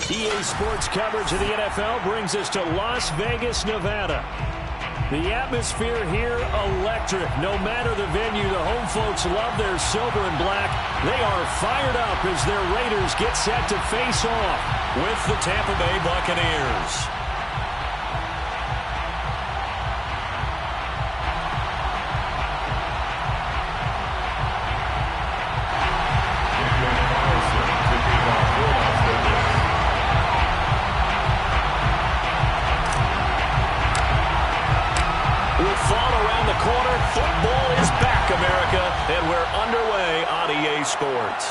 EA Sports coverage of the NFL brings us to Las Vegas, Nevada. The atmosphere here, electric. No matter the venue, the home folks love their silver and black. They are fired up as their Raiders get set to face off with the Tampa Bay Buccaneers. Football is back, America, and we're underway on EA Sports.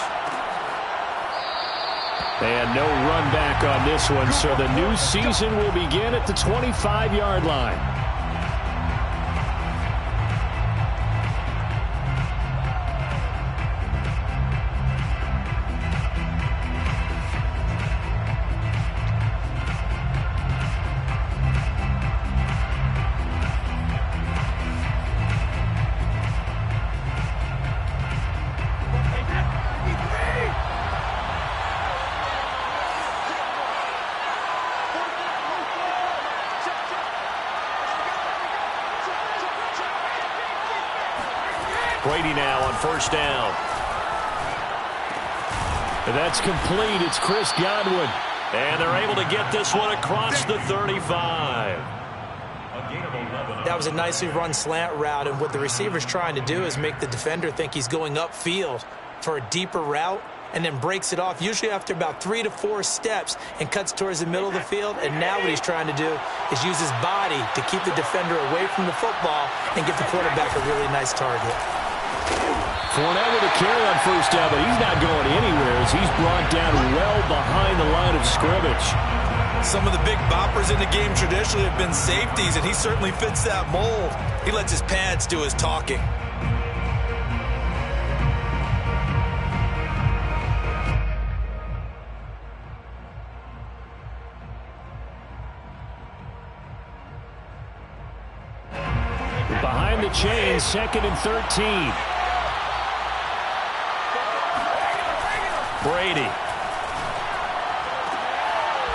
And no run back on this one, so the new season will begin at the 25-yard line. Brady now on first down. That's complete. It's Chris Godwin. And they're able to get this one across the 35. That was a nicely run slant route, and what the receiver's trying to do is make the defender think he's going upfield for a deeper route, and then breaks it off, usually after about 3 to 4 steps, and cuts towards the middle of the field. And now what he's trying to do is use his body to keep the defender away from the football and give the quarterback a really nice target. Fournette with a carry on first down, but he's not going anywhere as he's brought down well behind the line of scrimmage. Some of the big boppers in the game traditionally have been safeties, and he certainly fits that mold. He lets his pads do his talking. Behind the chain, 2nd and 13. Brady.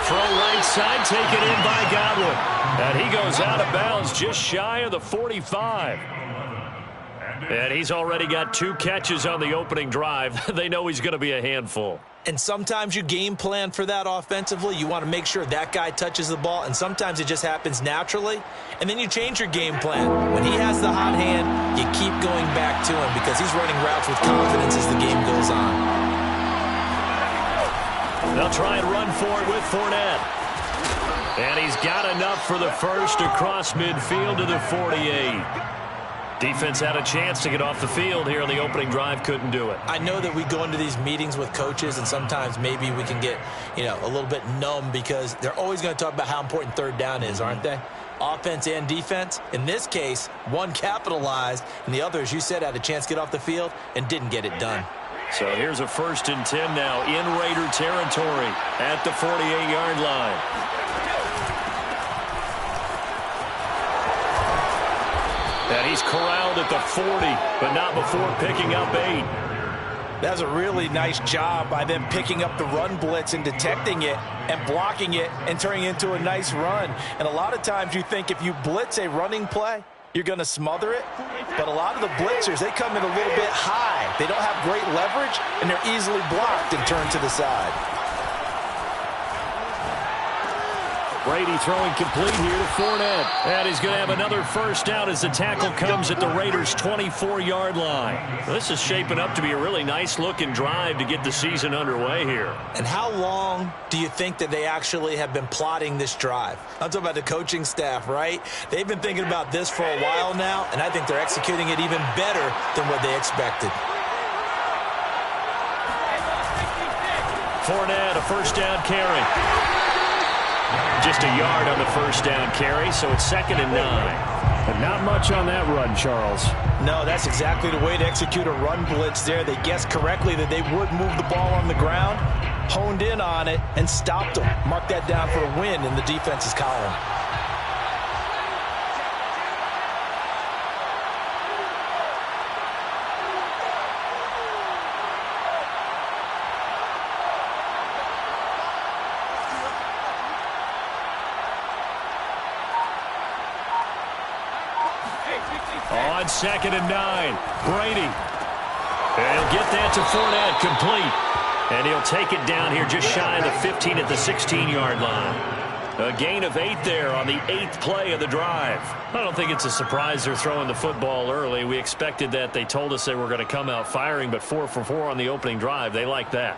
Throw right side, taken in by Godwin. And he goes out of bounds just shy of the 45. And he's already got 2 catches on the opening drive. They know he's going to be a handful. And sometimes you game plan for that offensively. You want to make sure that guy touches the ball, and sometimes it just happens naturally. And then you change your game plan. When he has the hot hand, you keep going back to him because he's running routes with confidence as the game goes on. They'll try and run for it with Fournette. And he's got enough for the first across midfield to the 48. Defense had a chance to get off the field here in the opening drive, couldn't do it. I know that we go into these meetings with coaches, and sometimes maybe we can get, a little bit numb because they're always going to talk about how important third down is, aren't they? Offense and defense. In this case, one capitalized, and the other, as you said, had a chance to get off the field and didn't get it done. So here's a 1st and 10 now in Raider territory at the 48-yard line. And he's corralled at the 40, but not before picking up 8. That's a really nice job by them picking up the run blitz and detecting it and blocking it and turning it into a nice run. And a lot of times you think if you blitz a running play, you're going to smother it. But a lot of the blitzers, they come in a little bit high. They don't have great leverage, and they're easily blocked and turned to the side. Brady throwing complete here to Fournette. And he's going to have another first down as the tackle comes at the Raiders' 24-yard line. This is shaping up to be a really nice-looking drive to get the season underway here. And how long do you think that they actually have been plotting this drive? I'm talking about the coaching staff, right? They've been thinking about this for a while now, and I think they're executing it even better than what they expected. Fournette, a first down carry. Just a yard on the first down carry, so it's 2nd and 9. But not much on that run, Charles. No, that's exactly the way to execute a run blitz there. They guessed correctly that they would move the ball on the ground, honed in on it, and stopped them. Mark that down for a win in the defense's column. On 2nd and 9, Brady. And he'll get that to Fournette, complete. And he'll take it down here just shy of the 15 at the 16-yard line. A gain of 8 there on the 8th play of the drive. I don't think it's a surprise they're throwing the football early. We expected that. They told us they were going to come out firing, but 4 for 4 on the opening drive. They like that.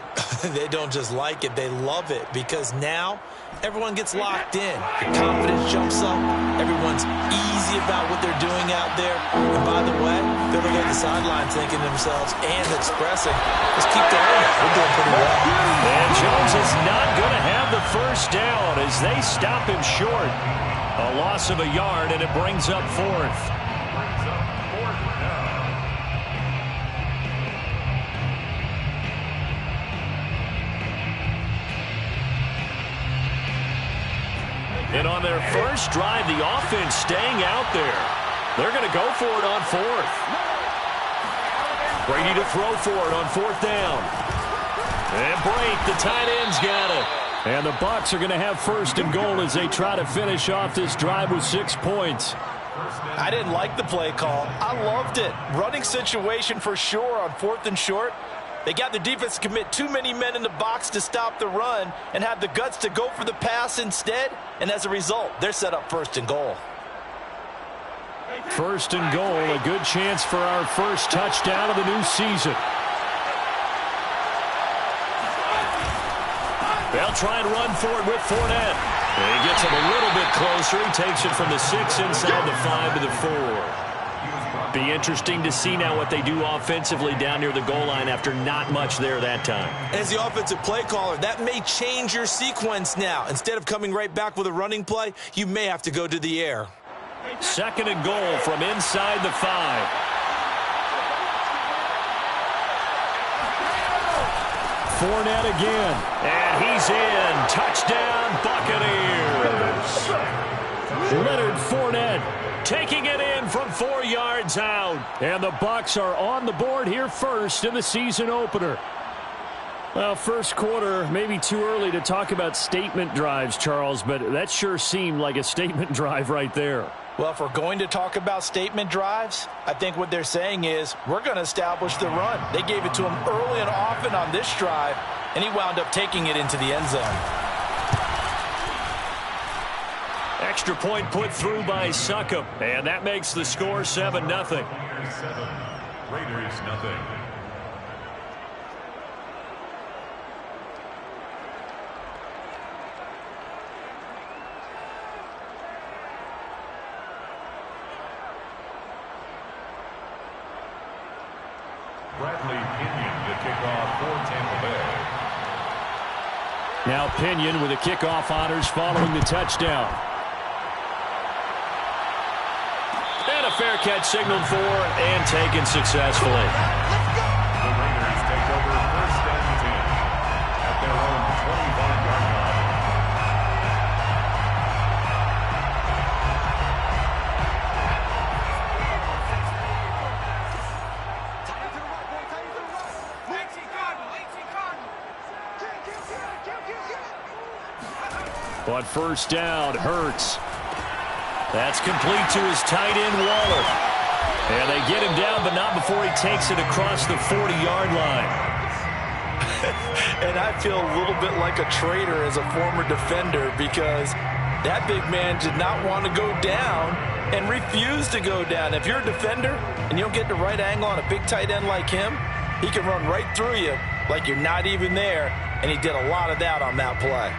They don't just like it. They love it because now everyone gets locked in. The confidence jumps up. Everyone's easy about what they're doing out there. And by the way, they're looking at the sideline thinking to themselves and expressing, just keep going. We're doing pretty well. And Jones is not going to have the first down as they stop him short. A loss of a yard, and it brings up 4th. And on their first drive, the offense staying out there. They're going to go for it on 4th. Brady to throw for it on 4th down. And break, the tight end's got it. And the Bucs are going to have 1st and goal as they try to finish off this drive with 6 points. I didn't like the play call. I loved it. Running situation for sure on 4th and short. They got the defense to commit too many men in the box to stop the run and have the guts to go for the pass instead. And as a result, they're set up 1st and goal. 1st and goal, a good chance for our first touchdown of the new season. They'll try and run for it with Fournette. And he gets him a little bit closer. He takes it from the 6 inside the 5 to the 4. Be interesting to see now what they do offensively down near the goal line after not much there that time. As the offensive play caller, that may change your sequence now. Instead of coming right back with a running play, you may have to go to the air. 2nd and goal from inside the 5. Fournette again. And he's in. Touchdown, Buccaneers. Leonard Fournette taking it in from 4 yards out. And the Bucs are on the board here first in the season opener. Well, first quarter, maybe too early to talk about statement drives, Charles, but that sure seemed like a statement drive right there. Well, if we're going to talk about statement drives, I think what they're saying is we're going to establish the run. They gave it to him early and often on this drive, and he wound up taking it into the end zone. Extra point put through by Succop, and that makes the score 7-0. Raiders nothing. Bradley Pinion to kick off for Tampa Bay. Now Pinion with the kickoff honors following the touchdown. And a fair catch signaled for and taken successfully. The Raiders take over 1st and 10 at their own 25-yard line. On 1st down, Hurts. That's complete to his tight end, Waller. And they get him down, but not before he takes it across the 40-yard line. And I feel a little bit like a traitor as a former defender because that big man did not want to go down and refused to go down. If you're a defender and you don't get the right angle on a big tight end like him, he can run right through you like you're not even there, and he did a lot of that on that play.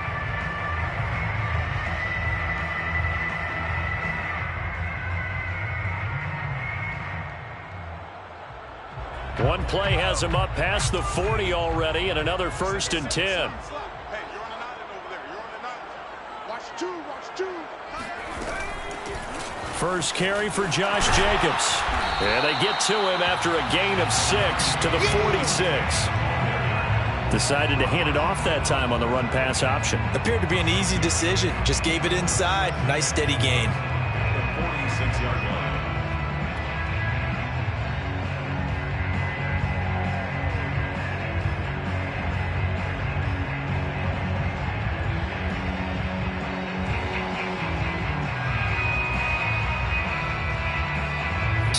One play has him up past the 40 already, and another 1st and 10. Hey, you're on the 9 over there. You're on the 9. Watch two. First carry for Josh Jacobs. And they get to him after a gain of 6 to the 46. Decided to hand it off that time on the run-pass option. Appeared to be an easy decision. Just gave it inside. Nice steady gain. The 46-yard line.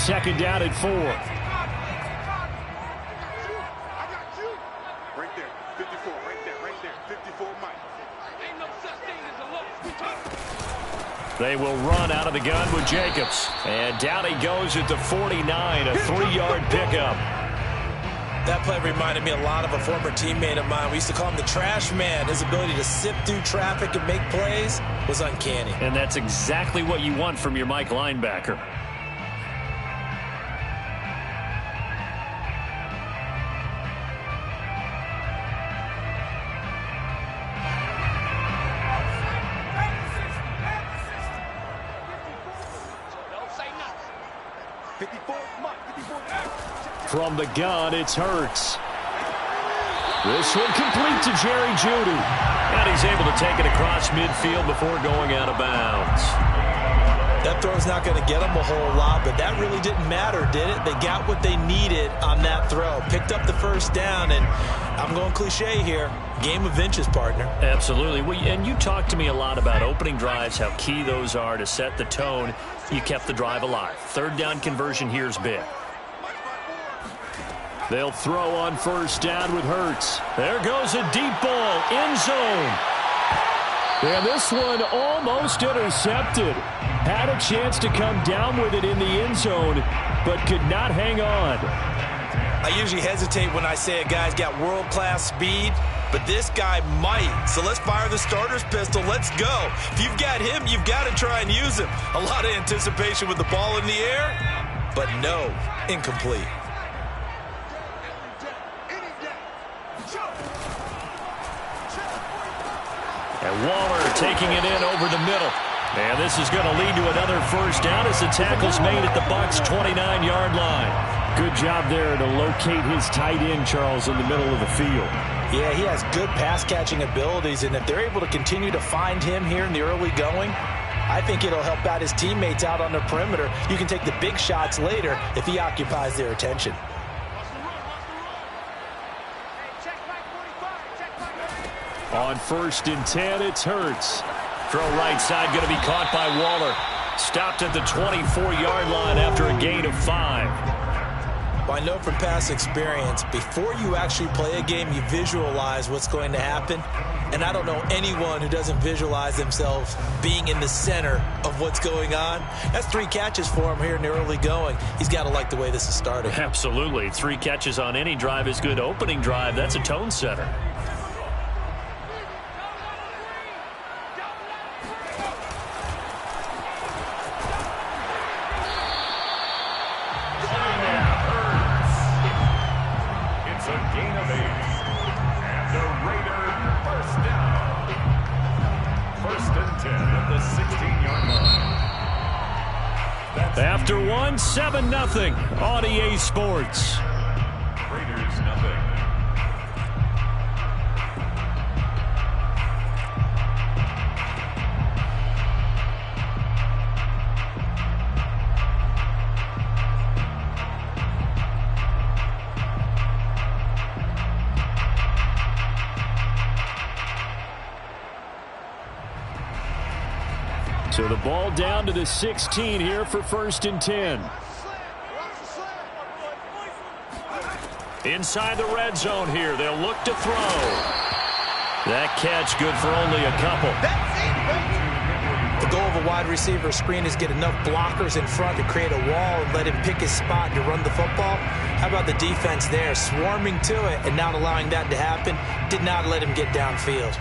second down at 4. I got you. Right there. 54. Right there. 54 Mike. Ain't no such thing as a loss. They will run out of the gun with Jacobs. And down he goes at the 49, a 3-yard pickup. That play reminded me a lot of a former teammate of mine. We used to call him the trash man. His ability to sift through traffic and make plays was uncanny. And that's exactly what you want from your Mike linebacker. From the gun, it's Hurts. This one complete to Jerry Jeudy. And he's able to take it across midfield before going out of bounds. That throw's not going to get them a whole lot, but that really didn't matter, did it? They got what they needed on that throw. Picked up the first down, and I'm going cliche here. Game of inches, partner. Absolutely. And you talked to me a lot about opening drives, how key those are to set the tone. You kept the drive alive. Third down conversion here is big. They'll throw on first down with Hurts. There goes a deep ball, end zone. And this one almost intercepted. Had a chance to come down with it in the end zone, but could not hang on. I usually hesitate when I say a guy's got world-class speed, but this guy might. So let's fire the starter's pistol. Let's go. If you've got him, you've got to try and use him. A lot of anticipation with the ball in the air, but no, incomplete. And Waller taking it in over the middle. And this is going to lead to another first down as the tackle's made at the Bucs' 29-yard line. Good job there to locate his tight end, Charles, in the middle of the field. Yeah, he has good pass-catching abilities, and if they're able to continue to find him here in the early going, I think it'll help out his teammates out on the perimeter. You can take the big shots later if he occupies their attention. On first and 10, it's Hurts. Throw right side going to be caught by Waller. Stopped at the 24-yard line after a gain of 5. Well, I know from past experience, before you actually play a game, you visualize what's going to happen. And I don't know anyone who doesn't visualize themselves being in the center of what's going on. That's 3 catches for him here in the early going. He's got to like the way this is starting. Absolutely. 3 catches on any drive is good. Opening drive, that's a tone setter. After one, 7-0 on EA Sports. Raiders nothing. So the ball down to the 16 here for first and 10. Inside the red zone here. They'll look to throw. That catch good for only a couple. The goal of a wide receiver screen is get enough blockers in front to create a wall and let him pick his spot to run the football. How about the defense there? Swarming to it and not allowing that to happen. Did not let him get downfield.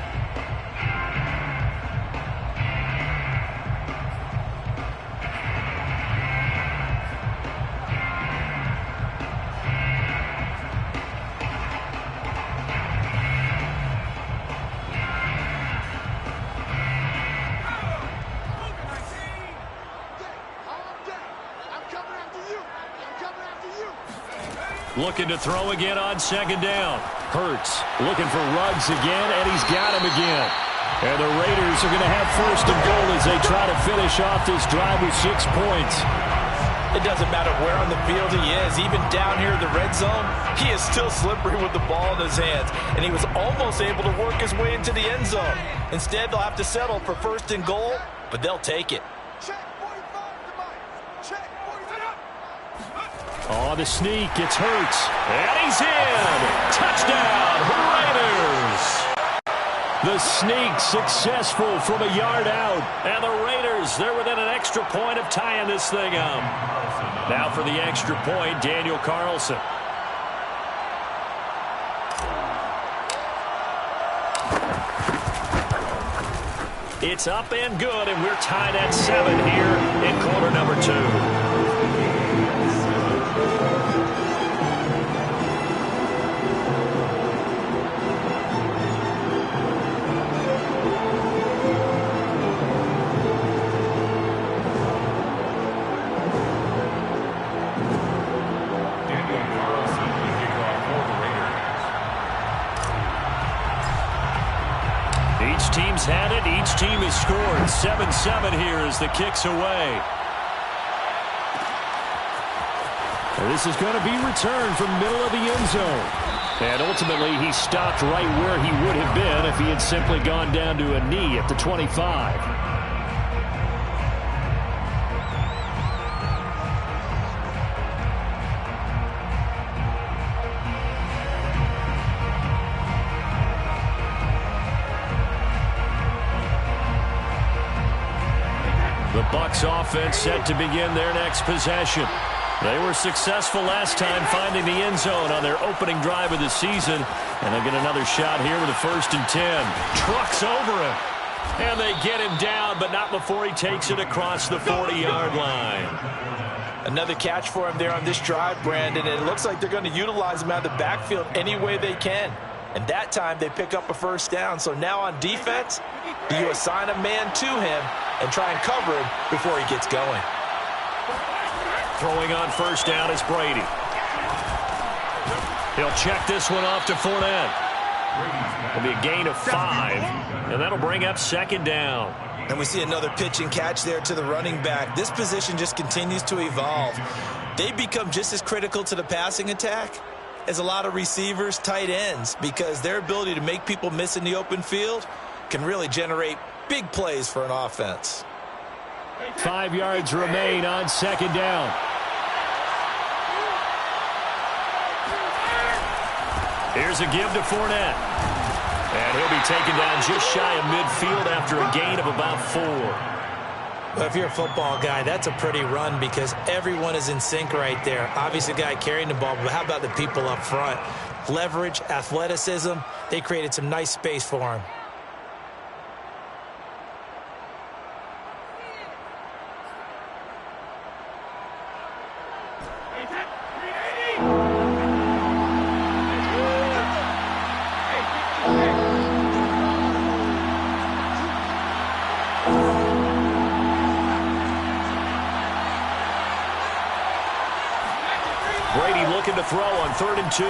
Looking to throw again on second down. Hurts looking for Ruggs again, and he's got him again. And the Raiders are going to have first and goal as they try to finish off this drive with 6 points. It doesn't matter where on the field he is. Even down here in the red zone, he is still slippery with the ball in his hands. And he was almost able to work his way into the end zone. Instead, they'll have to settle for first and goal, but they'll take it. On the sneak, it's Hurts. And he's in! Touchdown, Raiders! The sneak successful from a yard out. And the Raiders, they're within an extra point of tying this thing up. Now for the extra point, Daniel Carlson. It's up and good, and we're tied at 7 here in quarter number 2. Each team's had it. Each team has scored. 7-7 here as the kick's away. And this is going to be returned from middle of the end zone. And ultimately, he stopped right where he would have been if he had simply gone down to a knee at the 25. The Bucs offense set to begin their next possession. They were successful last time finding the end zone on their opening drive of the season. And they'll get another shot here with a 1st and 10. Trucks over him. And they get him down, but not before he takes it across the 40-yard line. Another catch for him there on this drive, Brandon. And it looks like they're going to utilize him out of the backfield any way they can. And that time they pick up a 1st down. So now on defense, do you assign a man to him and try and cover him before he gets going? Throwing on 1st down is Brady. He'll check this one off to Fournette. It'll be a gain of 5, and that'll bring up 2nd down. And we see another pitch and catch there to the running back. This position just continues to evolve. They become just as critical to the passing attack as a lot of receivers, tight ends, because their ability to make people miss in the open field can really generate big plays for an offense. 5 yards remain on 2nd down. Here's a give to Fournette. And he'll be taken down just shy of midfield after a gain of about 4. Well, if you're a football guy, that's a pretty run because everyone is in sync right there. Obviously, the guy carrying the ball, but how about the people up front? Leverage, athleticism, they created some nice space for him. Brady looking to throw on 3rd and 2.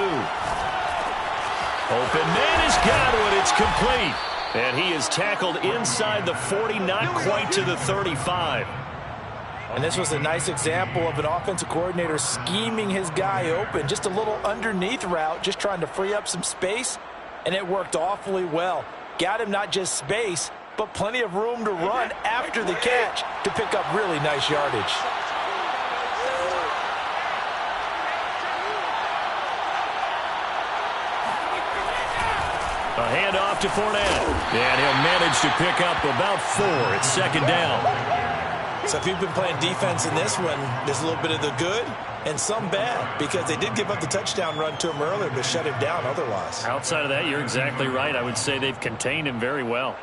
Open man is Godwin. It's complete. And he is tackled inside the 40, not quite to the 35. And this was a nice example of an offensive coordinator scheming his guy open. Just a little underneath route, just trying to free up some space. And it worked awfully well. Got him not just space, but plenty of room to run after the catch to pick up really nice yardage. A handoff to Fournette. And he'll manage to pick up about 4. It's 2nd down. So if you've been playing defense in this one, there's a little bit of the good and some bad because they did give up the touchdown run to him earlier but shut him down otherwise. Outside of that, you're exactly right. I would say they've contained him very well.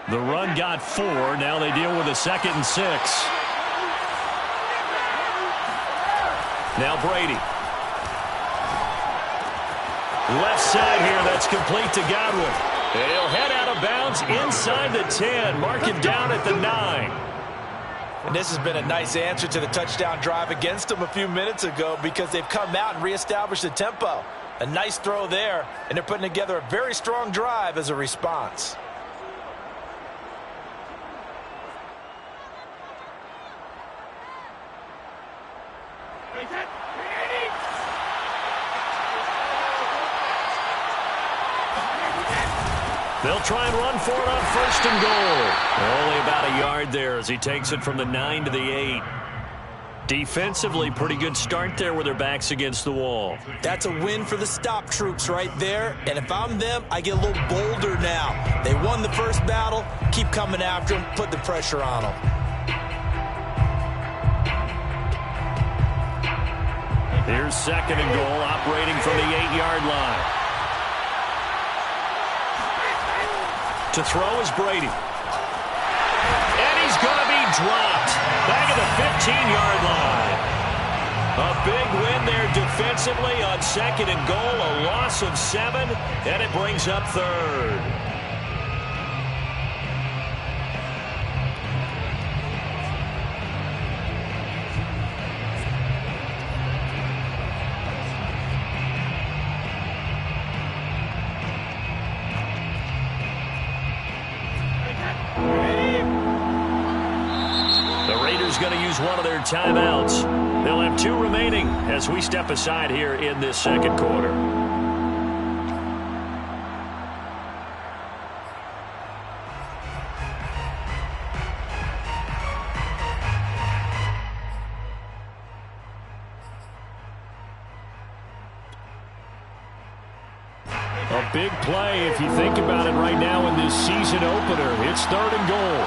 The run got 4. Now they deal with a 2nd and 6. Now Brady. Left side here, that's complete to Godwin. And he'll head out of bounds inside the 10. Mark him down at the 9. And this has been a nice answer to the touchdown drive against them a few minutes ago because they've come out and reestablished the tempo. A nice throw there, and they're putting together a very strong drive as a response. They'll try and run for it on 1st and goal. Only about a yard there as he takes it from the 9 to the 8. Defensively, pretty good start there with their backs against the wall. That's a win for the stop troops right there. And if I'm them, I get a little bolder now. They won the first battle. Keep coming after them. Put the pressure on them. Here's 2nd and goal, operating from the 8-yard line. To throw is Brady. And he's going to be dropped. Back at the 15-yard line. A big win there defensively on 2nd and goal. A loss of 7, and it brings up 3rd. Going to use one of their timeouts. They'll have 2 remaining as we step aside here in this 2nd quarter. A big play if you think about it right now in this season opener. It's 3rd and goal.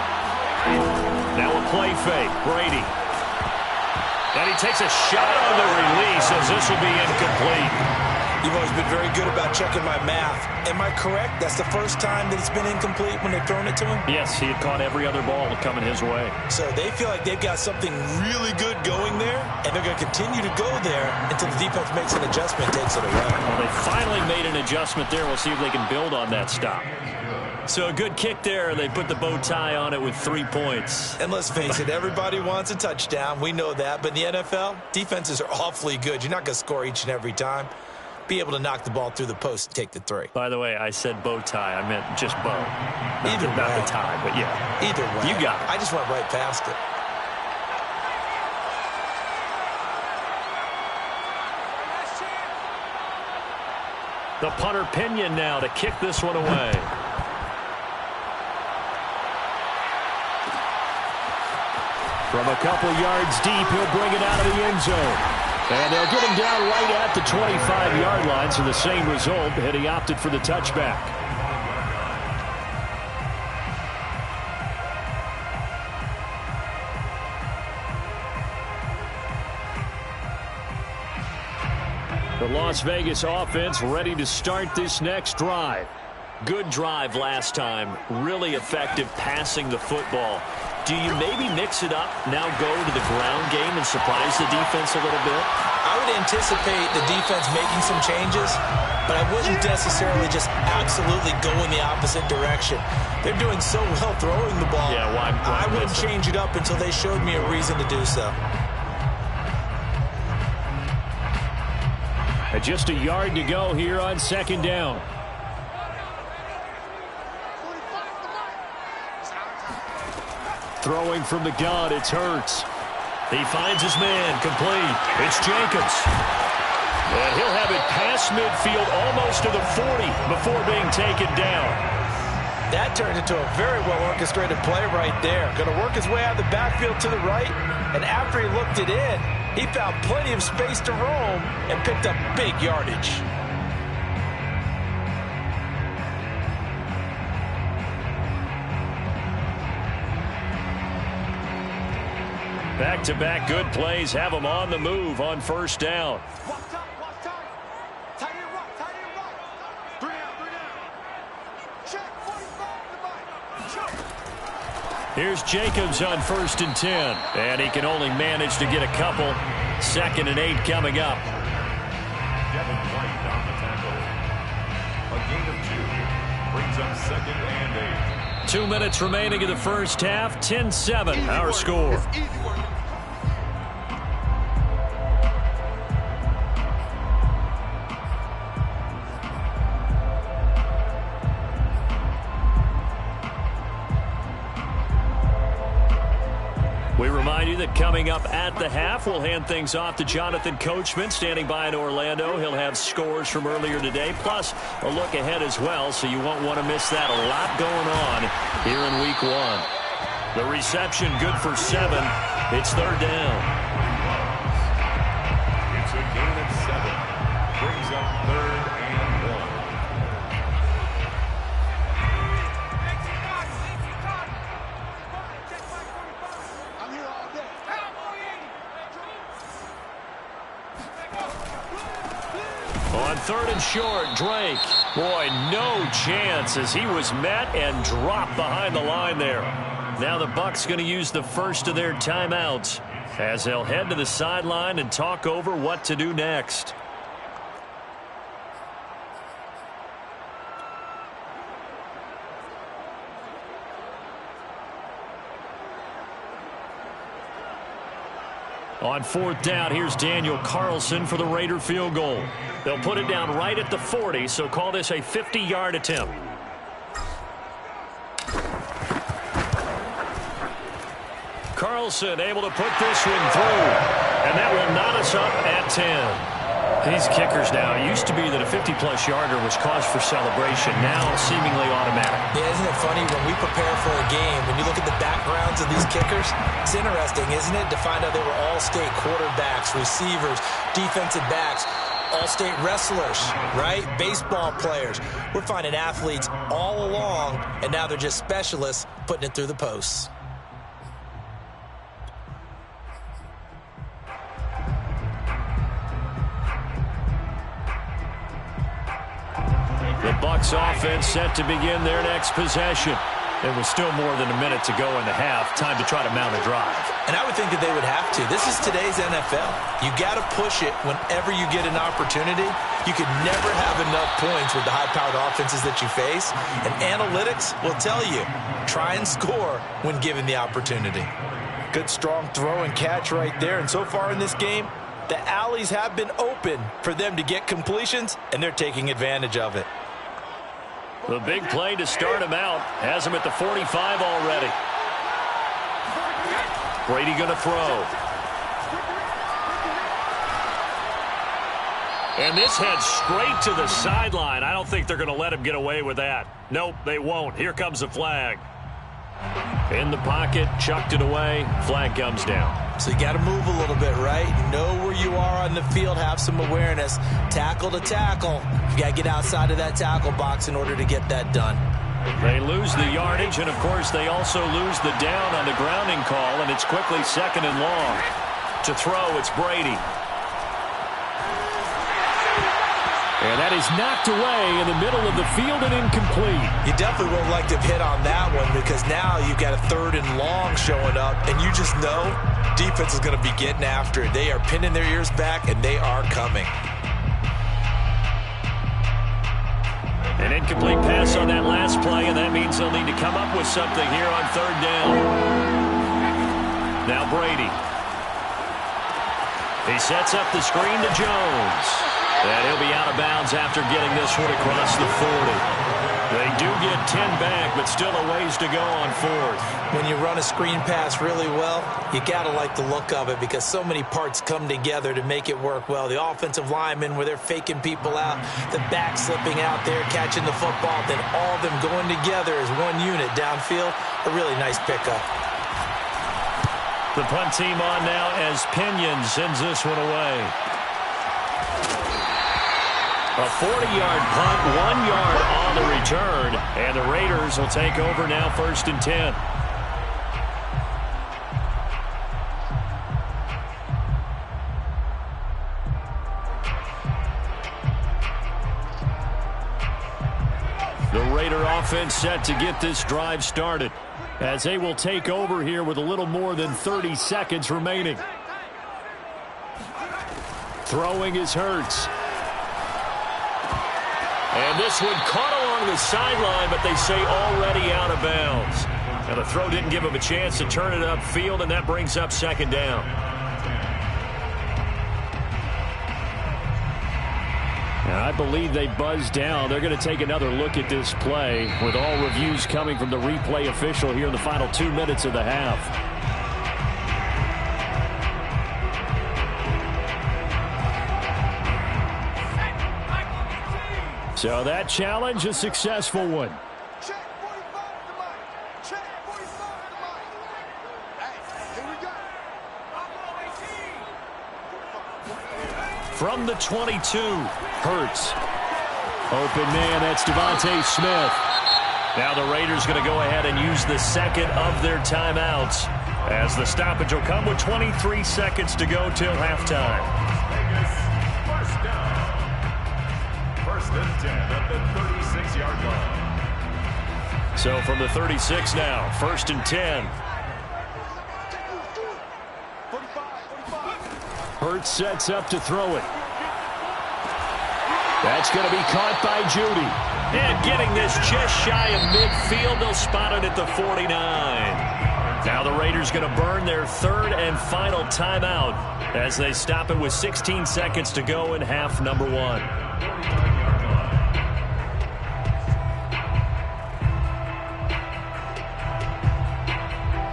Now a play fake, Brady. And he takes a shot on the release as this will be incomplete. You've always been very good about checking my math. Am I correct? That's the first time that it's been incomplete when they've thrown it to him? Yes, he had caught every other ball coming his way. So they feel like they've got something really good going there, and they're going to continue to go there until the defense makes an adjustment and takes it away. Well, they finally made an adjustment there. We'll see if they can build on that stop. So a good kick there. They put the bow tie on it with 3 points. And let's face it, everybody wants a touchdown. We know that. But in the NFL, defenses are awfully good. You're not going to score each and every time. Be able to knock the ball through the post and take the 3. By the way, I said bow tie. I meant just bow. Either way. Not the tie, but yeah. Either way. You got it. I just went right past it. The punter Pinion now to kick this one away. From a couple yards deep, he'll bring it out of the end zone. And they'll get him down right at the 25-yard line, so the same result, and he opted for the touchback. The Las Vegas offense ready to start this next drive. Good drive last time. Really effective passing the football. Do you maybe mix it up, now go to the ground game and surprise the defense a little bit? I would anticipate the defense making some changes, but I wouldn't necessarily just absolutely go in the opposite direction. They're doing so well throwing the ball. Yeah, well, I wouldn't change it up until they showed me a reason to do so. Just a yard to go here on 2nd down. Throwing from the gun, it's Hurts. He finds his man, complete. It's Jacobs. And he'll have it past midfield almost to the 40 before being taken down. That turned into a very well-orchestrated play right there. Going to work his way out of the backfield to the right, and after he looked it in, he found plenty of space to roam and picked up big yardage. Back-to-back good plays have them on the move on 1st down. Here's Jacobs on 1st and 10. And he can only manage to get a couple. 2nd and 8 coming up. Devin White on the tackle. A gain of 2 brings up 2nd and 8. 2 minutes remaining in the first half. 10-7 our score. We remind you that coming up at the half, we'll hand things off to Jonathan Coachman, standing by in Orlando. He'll have scores from earlier today, plus a look ahead as well, so you won't want to miss that. A lot going on here in Week 1. The reception good for 7. It's 3rd down. It's a gain of 7. Brings up 3rd and 1. I'm here all day. On 3rd and short, Drake. Boy, no chance as he was met and dropped behind the line there. Now the Bucs going to use the first of their timeouts as they'll head to the sideline and talk over what to do next. On 4th down, here's Daniel Carlson for the Raider field goal. They'll put it down right at the 40, so call this a 50-yard attempt. Carlson able to put this one through, and that will knot us up at 10. These kickers now, it used to be that a 50-plus yarder was cause for celebration, now seemingly automatic. Yeah, isn't it funny when we prepare for a game, when you look at the backgrounds of these kickers, it's interesting, isn't it, to find out they were all-state quarterbacks, receivers, defensive backs, all-state wrestlers, right? Baseball players. We're finding athletes all along, and now they're just specialists putting it through the posts. The Bucs offense set to begin their next possession. There was still more than a minute to go in the half. Time to try to mount a drive. And I would think that they would have to. This is today's NFL. You got to push it whenever you get an opportunity. You could never have enough points with the high-powered offenses that you face. And analytics will tell you, try and score when given the opportunity. Good, strong throw and catch right there. And so far in this game, the alleys have been open for them to get completions, and they're taking advantage of it. The big play to start him out has him at the 45 already. Brady going to throw. And this heads straight to the sideline. I don't think they're going to let him get away with that. Nope, they won't. Here comes the flag. In the pocket, chucked it away. Flag comes down. So you got to move a little bit, right? Know where you are on the field, have some awareness. Tackle to tackle. You got to get outside of that tackle box in order to get that done. They lose the yardage, and, of course, they also lose the down on the grounding call, and it's quickly 2nd and long. To throw, it's Brady. And that is knocked away in the middle of the field and incomplete. You definitely would like to have hit on that one because now you've got a 3rd and long showing up, and you just know defense is going to be getting after it. They are pinning their ears back, and they are coming. An incomplete pass on that last play, and that means they'll need to come up with something here on 3rd down. Now Brady. He sets up the screen to Jones. And he'll be out of bounds after getting this one across the 40. They do get 10 back, but still a ways to go on 4th. When you run a screen pass really well, you got to like the look of it because so many parts come together to make it work well. The offensive linemen, where they're faking people out, the back slipping out there, catching the football, then all of them going together as one unit downfield. A really nice pickup. The punt team on now as Pinion sends this one away. A 40-yard punt, 1 yard on the return, and the Raiders will take over now 1st and 10. The Raider offense set to get this drive started as they will take over here with a little more than 30 seconds remaining. Throwing is Hurts. And this one caught along the sideline, but they say already out of bounds. Now the throw didn't give him a chance to turn it upfield, and that brings up 2nd down. Now I believe they buzzed down. They're going to take another look at this play with all reviews coming from the replay official here in the final 2 minutes of the half. So that challenge, a successful one. Check 45 at the mic. Check 45 at the mic. Hey, here we go. from the 22. Hurts. Open man, that's Devontae Smith. Now the Raiders going to go ahead and use the second of their timeouts, as the stoppage will come with 23 seconds to go till halftime. Vegas, first down. First and 10 at the 36-yard line. So from the 36 now, first and 10. Hurts sets up to throw it. That's going to be caught by Judy. And getting this just shy of midfield, they'll spot it at the 49. Now the Raiders going to burn their third and final timeout as they stop it with 16 seconds to go in half number 1.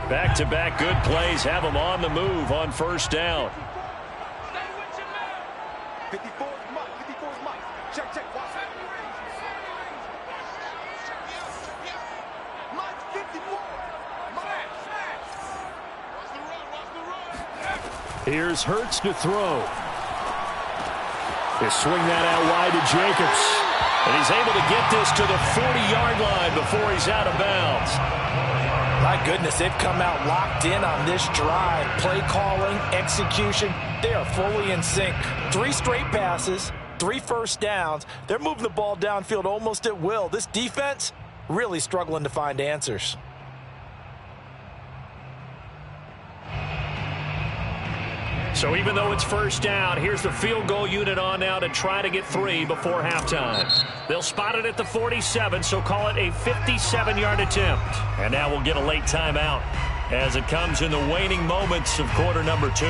Back-to-back good plays have them on the move on first down. 54 is Mike. 54 is Mike. Check, check. Watch it. Mike 54. Mike. Watch the run. Watch the run. Here's Hurts to throw. They swing that out wide to Jacobs. And he's able to get this to the 40-yard line before he's out of bounds. My goodness, they've come out locked in on this drive. Play calling, execution, they are fully in sync. 3 straight passes, 3 first downs. They're moving the ball downfield almost at will. This defense really struggling to find answers. So even though it's first down, here's the field goal unit on now to try to get 3 before halftime. They'll spot it at the 47, so call it a 57-yard attempt. And now we'll get a late timeout as it comes in the waning moments of quarter number 2.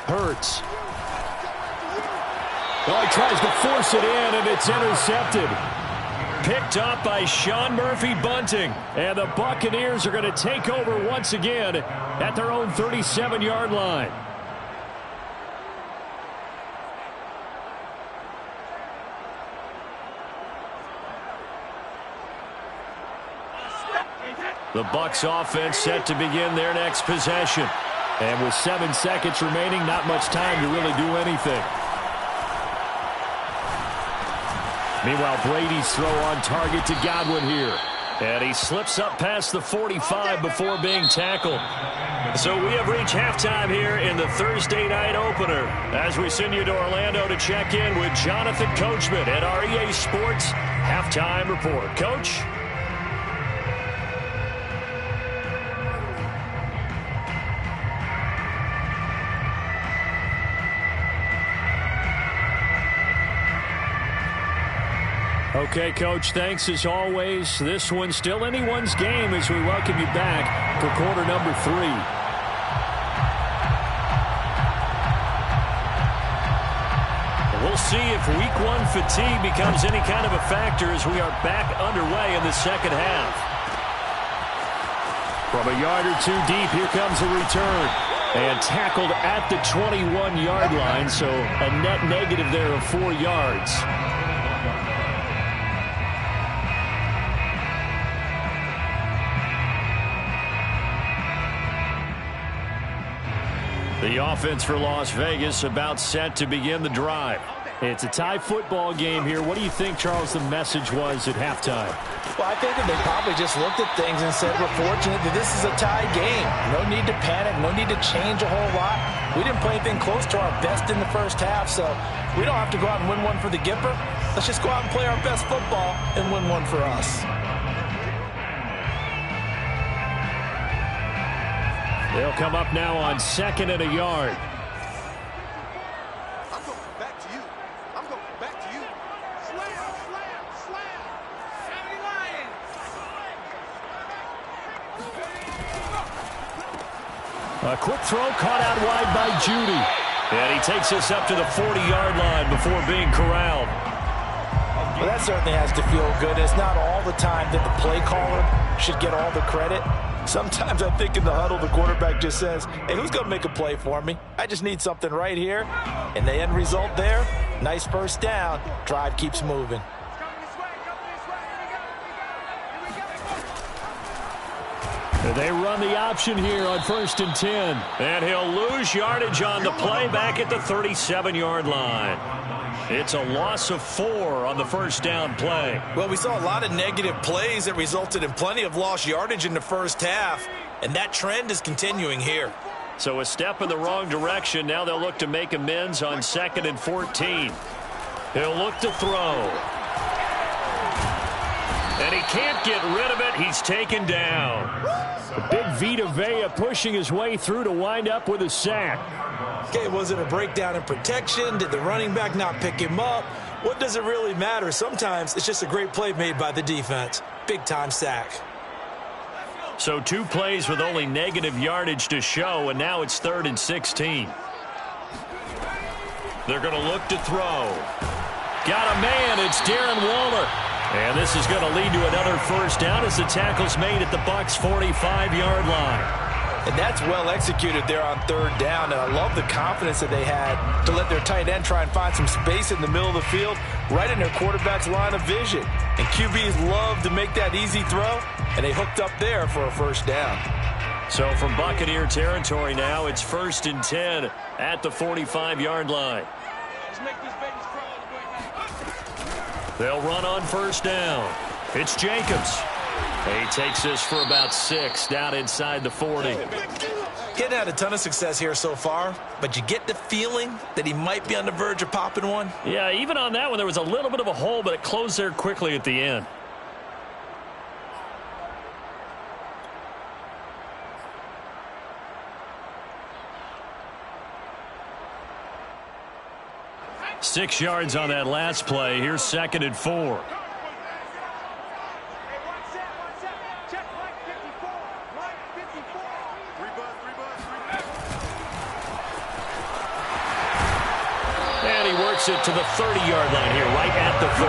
Hurts. Oh, he tries to force it in, and it's intercepted. Picked up by Sean Murphy-Bunting. And the Buccaneers are going to take over once again at their own 37-yard line. The Bucs offense set to begin their next possession. And with 7 seconds remaining, not much time to really do anything. Meanwhile, Brady's throw on target to Godwin here. And he slips up past the 45 before being tackled. So we have reached halftime here in the Thursday night opener, as we send you to Orlando to check in with Jonathan Coachman at our EA Sports Halftime Report. Coach? Okay, Coach, thanks as always. This one's still anyone's game as we welcome you back for quarter number 3. We'll see if week 1 fatigue becomes any kind of a factor as we are back underway in the second half. From a yard or 2 deep, here comes a return. And tackled at the 21-yard line, so a net negative there of 4 yards. The offense for Las Vegas about set to begin the drive. It's a tie football game here. What do you think, Charles, the message was at halftime? Well, I think that they probably just looked at things and said, we're fortunate that this is a tie game. No need to panic. No need to change a whole lot. We didn't play anything close to our best in the first half, so we don't have to go out and win one for the Gipper. Let's just go out and play our best football and win one for us. They'll come up now on 2nd and a yard. I'm going back to you. I'm going back to you. Slam, slam, slam. 70 Lions. A quick throw caught out wide by Judy. And he takes us up to the 40-yard line before being corralled. Well, that certainly has to feel good. It's not all the time that the play caller should get all the credit. Sometimes I think in the huddle, the quarterback just says, hey, who's going to make a play for me? I just need something right here. And the end result there, nice first down. Drive keeps moving. They run the option here on 1st and 10. And he'll lose yardage on the play back at the 37-yard line. It's a loss of 4 on the first down play. Well, we saw a lot of negative plays that resulted in plenty of lost yardage in the first half, and that trend is continuing here. So a step in the wrong direction. Now they'll look to make amends on 2nd and 14. He'll look to throw. And he can't get rid of it. He's taken down. The big Vita Vea pushing his way through to wind up with a sack. Okay, was it a breakdown in protection? Did the running back not pick him up? What does it really matter? Sometimes it's just a great play made by the defense. Big-time sack. So 2 plays with only negative yardage to show, and now it's 3rd and 16. They're going to look to throw. Got a man. It's Darren Waller. And this is going to lead to another first down as the tackle's made at the Bucs' 45-yard line. And that's well executed there on 3rd down. And I love the confidence that they had to let their tight end try and find some space in the middle of the field, right in their quarterback's line of vision. And QBs love to make that easy throw, and they hooked up there for a first down. So from Buccaneer territory now, it's 1st and 10 at the 45-yard line. They'll run on first down. It's Jacobs. He takes this for about 6 down inside the 40. Getting had a ton of success here so far, but you get the feeling that he might be on the verge of popping one. Yeah, even on that one, there was a little bit of a hole, but it closed there quickly at the end. Six yards on that last play. Here's 2nd and 4. And he works it to the 30-yard line here, right at the 30.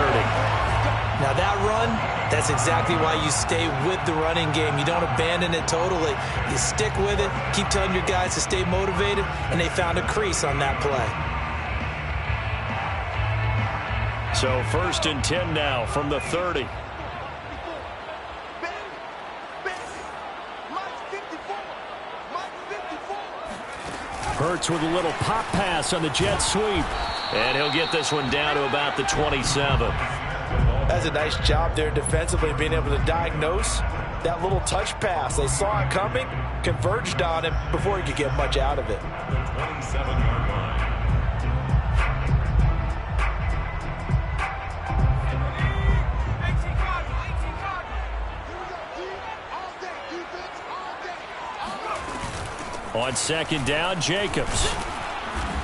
Now that run, that's exactly why you stay with the running game. You don't abandon it totally. You stick with it, keep telling your guys to stay motivated, and they found a crease on that play. So 1st and 10 now from the 30. Hurts with a little pop pass on the jet sweep. And he'll get this one down to about the 27. That's a nice job there defensively, being able to diagnose that little touch pass. They saw it coming, converged on him before he could get much out of it. 27-yard line. On 2nd down, Jacobs.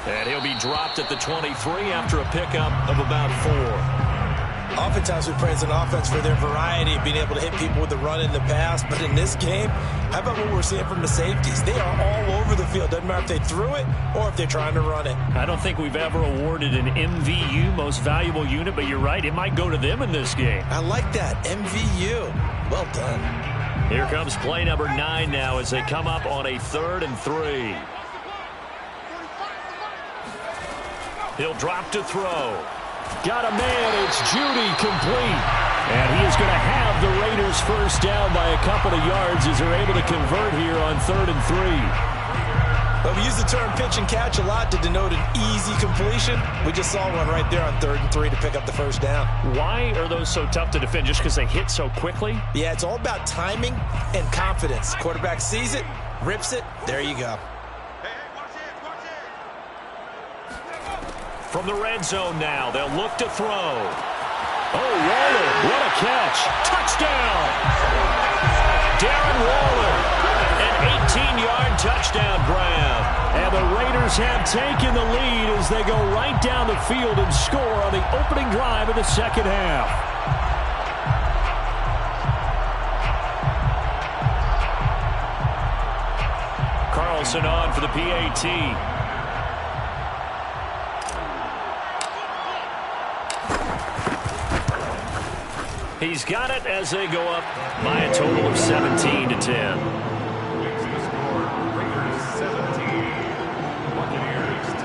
And he'll be dropped at the 23 after a pickup of about 4. Oftentimes we praise an offense for their variety, being able to hit people with the run in the pass. But in this game, how about what we're seeing from the safeties? They are all over the field. Doesn't matter if they threw it or if they're trying to run it. I don't think we've ever awarded an MVU, most valuable unit, but you're right, it might go to them in this game. I like that, MVU. Well done. Here comes play number 9 now as they come up on a 3rd and 3. He'll drop to throw. Got a man. It's Judy, complete. And he is going to have the Raiders first down by a couple of yards as they're able to convert here on 3rd and 3. Well, we use the term pitch and catch a lot to denote an easy completion. We just saw one right there on 3rd and 3 to pick up the first down. Why are those so tough to defend? Just because they hit so quickly? Yeah, it's all about timing and confidence. Quarterback sees it, rips it, there you go. From the red zone now, they'll look to throw. Oh, Waller, what a catch. Touchdown! Darren Waller, an 18-yard touchdown grab. And the Raiders have taken the lead as they go right down the field and score on the opening drive of the second half. Carlson on for the PAT. He's got it as they go up by a total of 17-10. Makes the score Raiders 17, Buccaneers 10.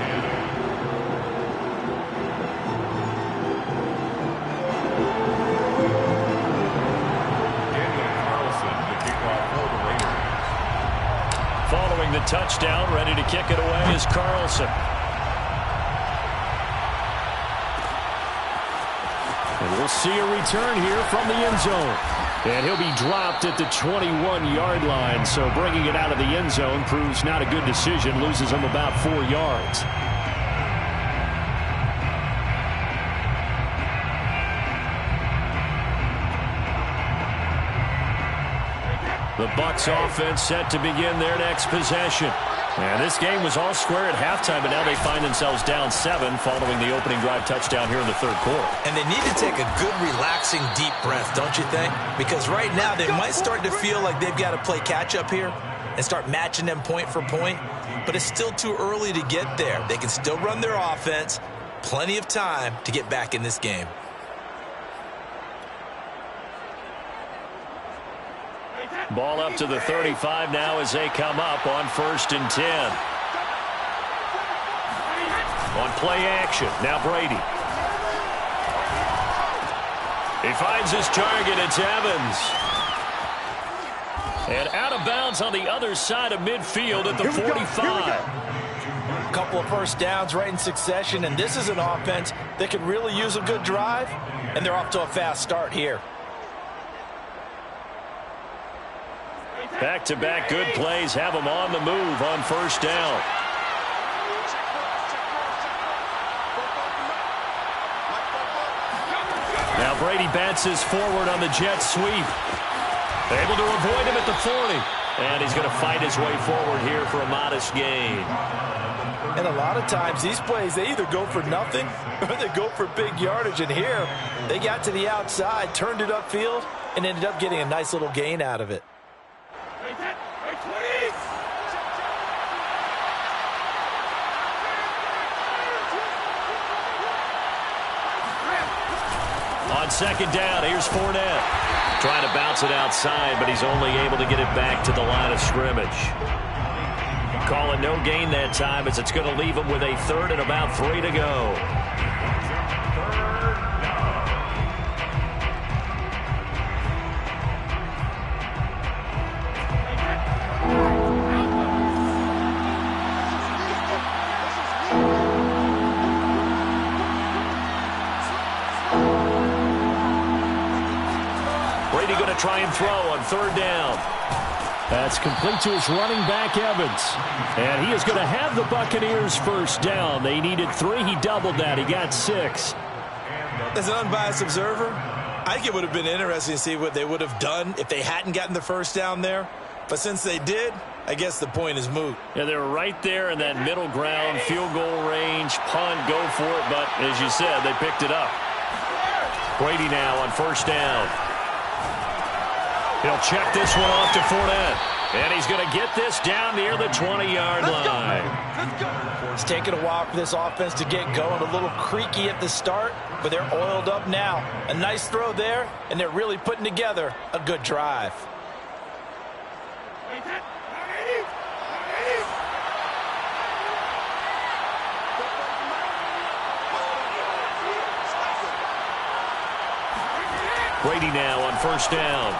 Daniel Carlson, the kickoff for the Raiders. Following the touchdown, ready to kick it away is Carlson. And we'll see a return here from the end zone. And he'll be dropped at the 21-yard line. So bringing it out of the end zone proves not a good decision. Loses him about 4 yards. The Bucs offense set to begin their next possession. And this game was all square at halftime, but now they find themselves down 7 following the opening drive touchdown here in the third quarter. And they need to take a good, relaxing, deep breath, don't you think? Because right now they might start to feel like they've got to play catch-up here and start matching them point for point. But it's still too early to get there. They can still run their offense. Plenty of time to get back in this game. Ball up to the 35 now as they come up on 1st and 10. On play action, now Brady. He finds his target, it's Evans. And out of bounds on the other side of midfield at the 45. A couple of first downs right in succession, and this is an offense that could really use a good drive, and they're off to a fast start here. Back-to-back good plays have them on the move on 1st down. Now Brady bounces forward on the jet sweep. Able to avoid him at the 40. And he's going to fight his way forward here for a modest gain. And a lot of times these plays, they either go for nothing or they go for big yardage. And here, they got to the outside, turned it upfield, and ended up getting a nice little gain out of it. On 2nd down, here's Fournette. Trying to bounce it outside, but he's only able to get it back to the line of scrimmage. Calling no gain that time as it's going to leave him with a 3rd and about 3 to go. Going to try and throw on 3rd down. That's complete to his running back, Evans. And he is going to have the Buccaneers 1st down. They needed 3. He doubled that. He got 6. As an unbiased observer, I think it would have been interesting to see what they would have done if they hadn't gotten the 1st down there. But since they did, I guess the point is moot. Yeah, they were right there in that middle ground, field goal range, punt, go for it. But as you said, they picked it up. Brady now on 1st down. He'll check this one off to Fournette. And he's going to get this down near the 20-yard line. It's taken a while for this offense to get going. A little creaky at the start, but they're oiled up now. A nice throw there, and they're really putting together a good drive. Brady now on 1st down.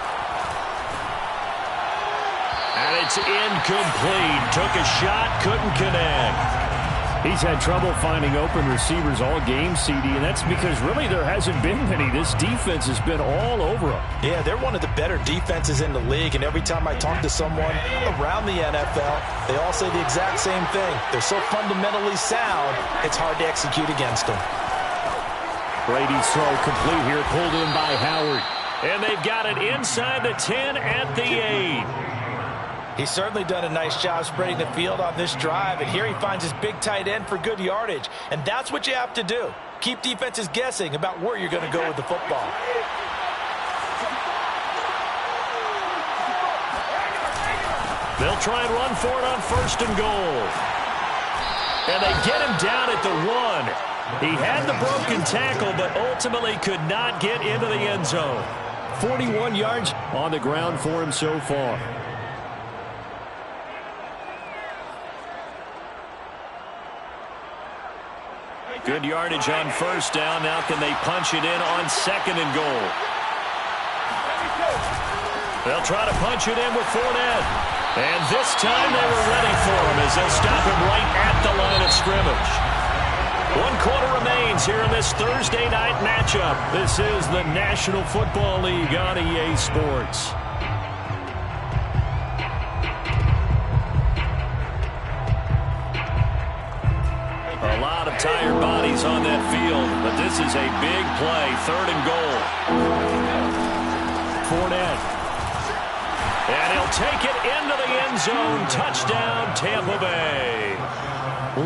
And it's incomplete. Took a shot, couldn't connect. He's had trouble finding open receivers all game, CD, and that's because really there hasn't been many. This defense has been all over him. Yeah, they're one of the better defenses in the league, and every time I talk to someone around the NFL, they all say the exact same thing. They're so fundamentally sound, it's hard to execute against them. Brady's throw complete here, pulled in by Howard. And they've got it inside the 10 at the 8. He's certainly done a nice job spreading the field on this drive, and here he finds his big tight end for good yardage. And that's what you have to do. Keep defenses guessing about where you're going to go with the football. They'll try and run for it on 1st and goal. And they get him down at the 1. He had the broken tackle, but ultimately could not get into the end zone. 41 yards on the ground for him so far. Good yardage on first down. Now can they punch it in on 2nd and goal? They'll try to punch it in with Fournette. And this time they were ready for him as they'll stop him right at the line of scrimmage. 1 quarter remains here in this Thursday night matchup. This is the National Football League on EA Sports. A lot of tired bodies on that field, but this is a big play. 3rd and goal. Fournette. And he'll take it into the end zone. Touchdown, Tampa Bay.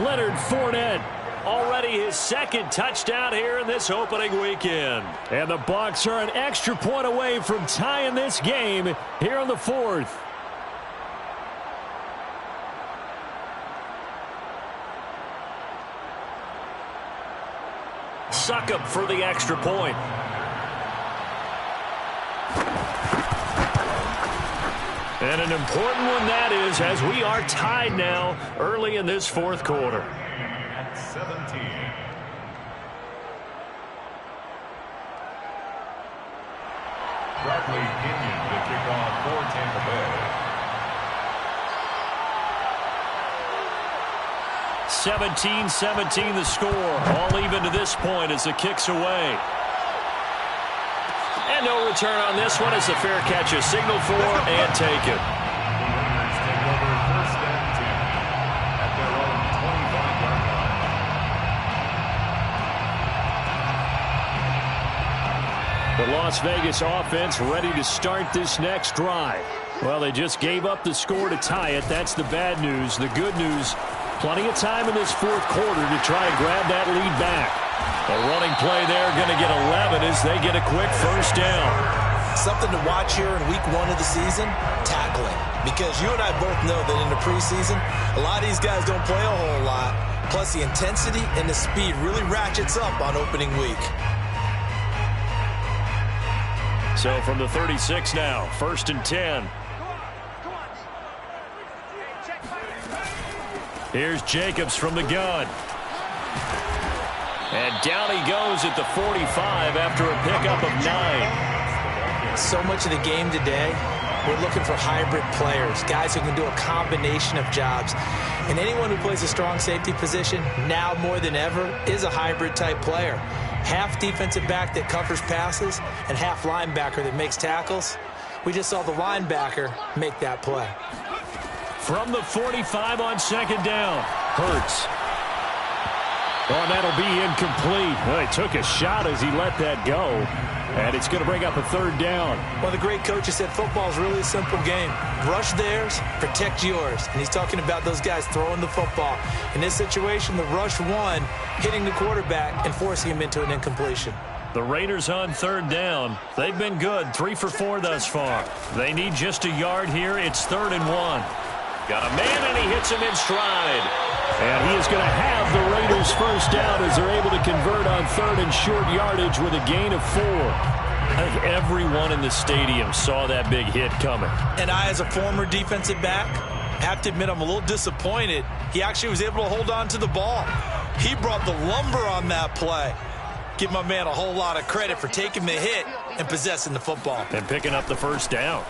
Leonard Fournette. Already his 2nd touchdown here in this opening weekend. And the Bucs are an extra point away from tying this game here in the 4th. Succop for the extra point. And an important one that is, as we are tied now early in this 4th quarter. At 17. Bradley Kenyon to kick off for Tampa Bay. 17-17 the score. All even to this point as the kick's away. And no return on this one as the fair catch is signaled for and taken. The Raiders take over 1st and 10 at their own 25-yard line. The Las Vegas offense ready to start this next drive. Well, they just gave up the score to tie it. That's the bad news. The good news, plenty of time in this 4th quarter to try and grab that lead back. A running play there, going to get 11 as they get a quick 1st down. Something to watch here in week 1 of the season, tackling. Because you and I both know that in the preseason, a lot of these guys don't play a whole lot. Plus the intensity and the speed really ratchets up on opening week. So from the 36 now, 1st and 10. Here's Jacobs from the gun. And down he goes at the 45 after a pickup of 9. So much of the game today, we're looking for hybrid players, guys who can do a combination of jobs. And anyone who plays a strong safety position, now more than ever, is a hybrid type player. Half defensive back that covers passes and half linebacker that makes tackles. We just saw the linebacker make that play. From the 45 on 2nd down, Hurts. Oh, and that'll be incomplete. Well, he took a shot as he let that go. And it's going to bring up a 3rd down. Well, the great coach has said football is really a simple game. Rush theirs, protect yours. And he's talking about those guys throwing the football. In this situation, the rush won, hitting the quarterback and forcing him into an incompletion. The Raiders on 3rd down. They've been good, 3 for 4 thus far. They need just a yard here. It's 3rd and 1. Got a man, and he hits him in stride. And he is going to have the Raiders 1st down as they're able to convert on 3rd and short yardage with a gain of 4. I think everyone in the stadium saw that big hit coming. And I, as a former defensive back, have to admit I'm a little disappointed. He actually was able to hold on to the ball. He brought the lumber on that play. Give my man a whole lot of credit for taking the hit and possessing the football. And picking up the 1st down.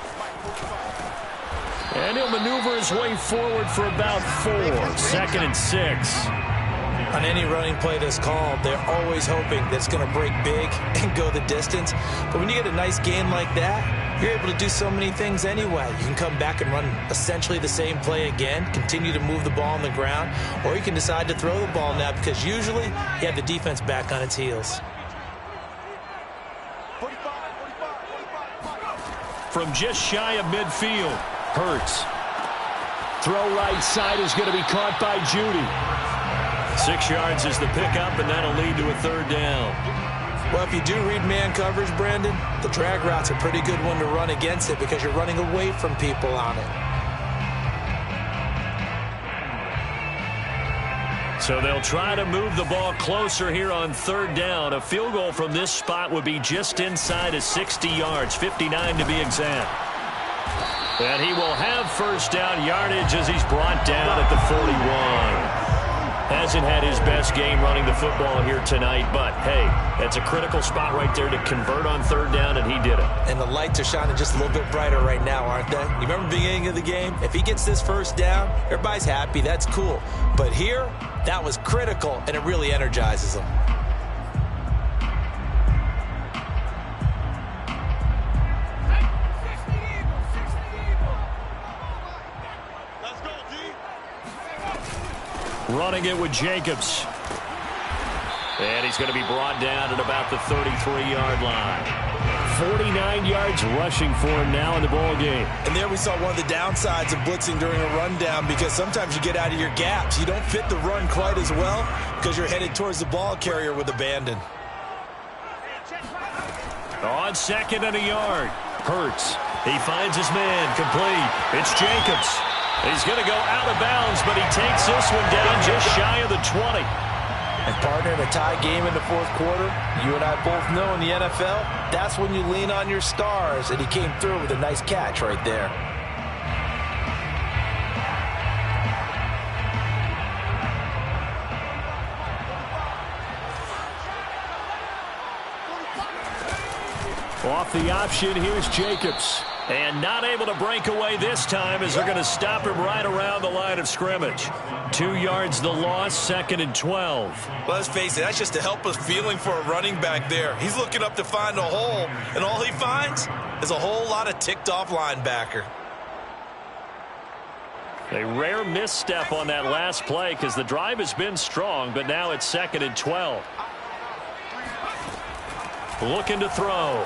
And he'll maneuver his way forward for about 4. 2nd and 6. On any running play that's called, they're always hoping that it's going to break big and go the distance. But when you get a nice gain like that, you're able to do so many things anyway. You can come back and run essentially the same play again, continue to move the ball on the ground, or you can decide to throw the ball now because usually you have the defense back on its heels. From just shy of midfield, Hurts. Throw right side is going to be caught by Judy. 6 yards is the pickup, and that'll lead to a 3rd down. Well, if you do read man coverage, Brandon, the drag route's a pretty good one to run against it because you're running away from people on it. So they'll try to move the ball closer here on third down. A field goal from this spot would be just inside of 60 yards, 59 to be exact. And he will have first down yardage as he's brought down at the 41. Hasn't had his best game running the football here tonight, but, hey, that's a critical spot right there to convert on third down, and he did it. And the lights are shining just a little bit brighter right now, aren't they? You remember the beginning of the game? If he gets this first down, everybody's happy. That's cool. But here, that was critical, and it really energizes him. Running it with Jacobs. And he's going to be brought down at about the 33-yard line. 49 yards rushing for him now in the ball game. And there we saw one of the downsides of blitzing during a rundown, because sometimes you get out of your gaps. You don't fit the run quite as well because you're headed towards the ball carrier with abandon. On second and a yard. Hurts. He finds his man. Complete. It's Jacobs. He's going to go out of bounds, but he takes this one down just shy of the 20. And partner, in a tie game in the fourth quarter, you and I both know in the NFL, that's when you lean on your stars, and he came through with a nice catch right there. Off the option, here's Jacobs. And not able to break away this time as they're going to stop him right around the line of scrimmage. 2 yards the loss, 2nd and 12. Well, let's face it, that's just a helpless feeling for a running back there. He's looking up to find a hole, and all he finds is a whole lot of ticked-off linebacker. A rare misstep on that last play because the drive has been strong, but now it's 2nd and 12. Looking to throw.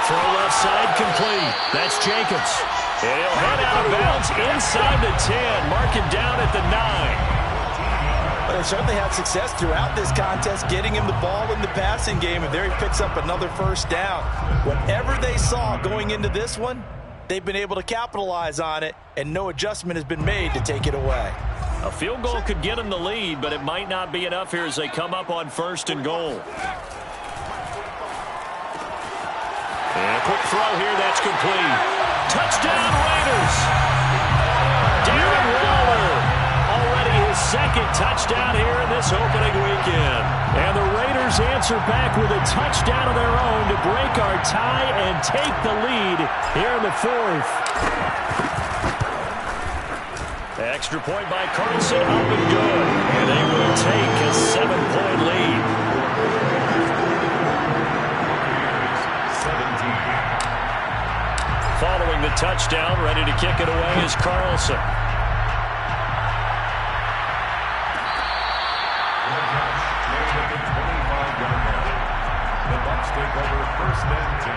Throw left side complete. That's Jacobs. And he'll head out of bounds inside the 10. Mark him down at the 9. Well, they certainly had success throughout this contest getting him the ball in the passing game, and there he picks up another first down. Whatever they saw going into this one, they've been able to capitalize on it, and no adjustment has been made to take it away. A field goal could get them the lead, but it might not be enough here as they come up on 1st and goal. And a quick throw here, that's complete. Touchdown, Raiders! Darren Waller, already his 2nd touchdown here in this opening weekend. And the Raiders answer back with a touchdown of their own to break our tie and take the lead here in the 4th. Extra point by Carlson, up and good. And they will take a 7-point lead. Following the touchdown, ready to kick it away is Carlson. The Bucs take over 1st and 10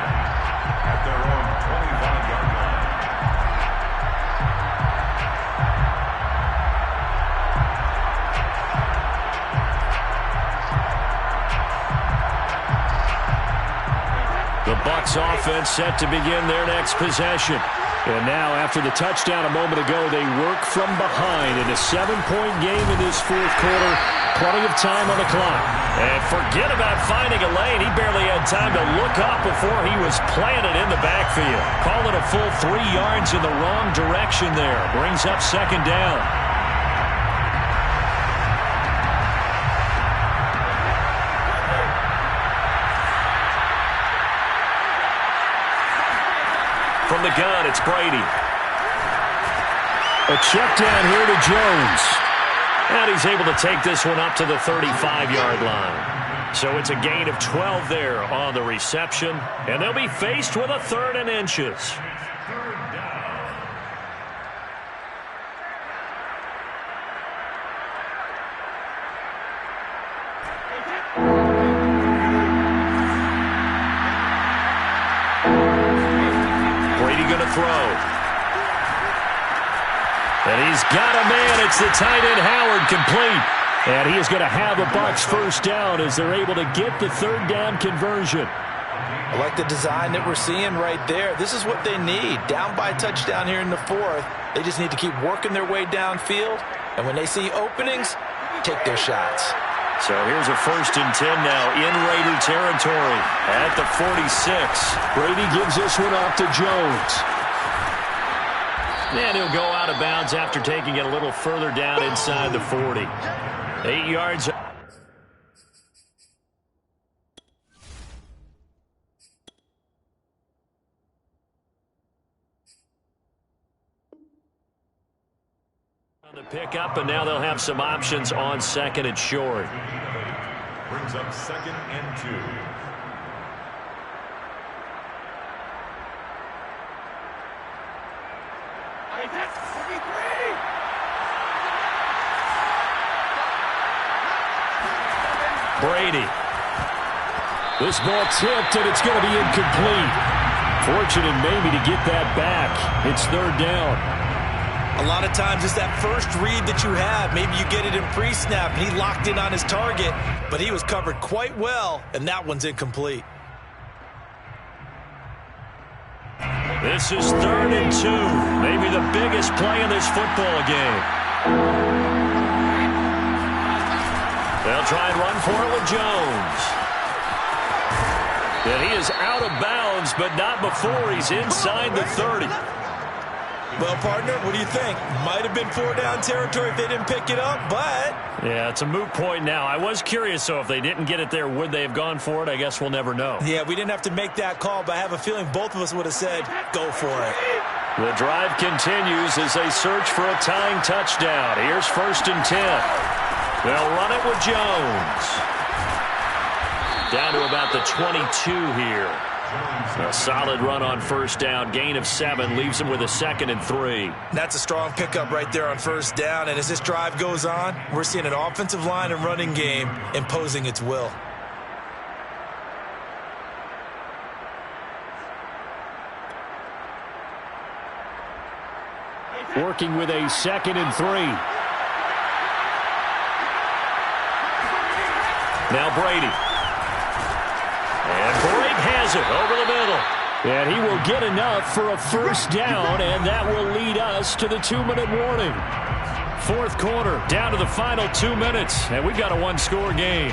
at their own 25-yard line. The Bucs offense set to begin their next possession. And now, after the touchdown a moment ago, they work from behind in a 7-point game in this 4th quarter. Plenty of time on the clock. And forget about finding a lane. He barely had time to look up before he was planted in the backfield. Call it a full 3 yards in the wrong direction there. Brings up 2nd down. From the gun, it's Brady. A check down here to Jones. And he's able to take this one up to the 35-yard line. So it's a gain of 12 there on the reception. And they'll be faced with a 3rd and inches. Throw. And he's got a man. It's the tight end, Howard, complete. And he is going to have a Bucs first down as they're able to get the 3rd down conversion. I like the design that we're seeing right there. This is what they need. Down by a touchdown here in the fourth. They just need to keep working their way downfield. And when they see openings, take their shots. So here's a 1st and 10 now in Raider territory at the 46. Brady gives this one off to Jones. And he'll go out of bounds after taking it a little further down inside the 40. 8 yards. On the pickup, and now they'll have some options on 2nd and short. Brings up 2nd and 2. Brady. This ball tipped, and it's going to be incomplete. Fortunate maybe to get that back. It's 3rd down. A lot of times it's that first read that you have. Maybe you get it in pre-snap, and he locked in on his target, but he was covered quite well, and that one's incomplete. This is 3rd and 2. Maybe the biggest play in this football game. They'll try and run for it with Jones. And he is out of bounds, but not before he's inside the 30. Well, partner, what do you think? Might have been 4-down territory if they didn't pick it up, but... Yeah, it's a moot point now. I was curious, so if they didn't get it there, would they have gone for it? I guess we'll never know. Yeah, we didn't have to make that call, but I have a feeling both of us would have said, go for it. The drive continues as they search for a tying touchdown. Here's 1st and 10. They'll run it with Jones. Down to about the 22 here. A solid run on 1st down. Gain of 7 leaves him with a 2nd and 3. That's a strong pickup right there on 1st down. And as this drive goes on, we're seeing an offensive line and running game imposing its will. Working with a 2nd and 3. Now Brady. And Brake has it over the middle. And he will get enough for a 1st down, and that will lead us to the 2-minute warning. 4th quarter, down to the final 2 minutes, and we've got a 1-score game.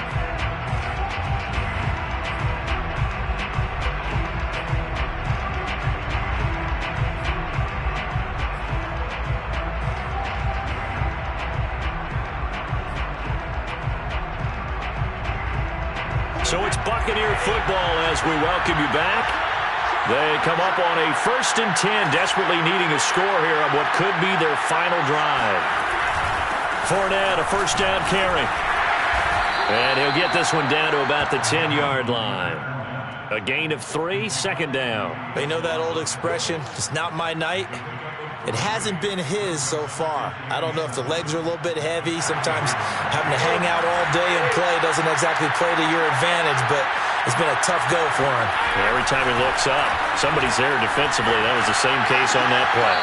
So it's Buccaneer football as we welcome you back. They come up on a 1st and 10, desperately needing a score here on what could be their final drive. Fournette, a 1st down carry. And he'll get this one down to about the 10-yard line. A gain of 3, 2nd down. They know that old expression, it's not my night. It hasn't been his so far. I don't know if the legs are a little bit heavy. Sometimes having to hang out all day and play doesn't exactly play to your advantage, but it's been a tough go for him. Yeah, every time he looks up, somebody's there defensively. That was the same case on that play.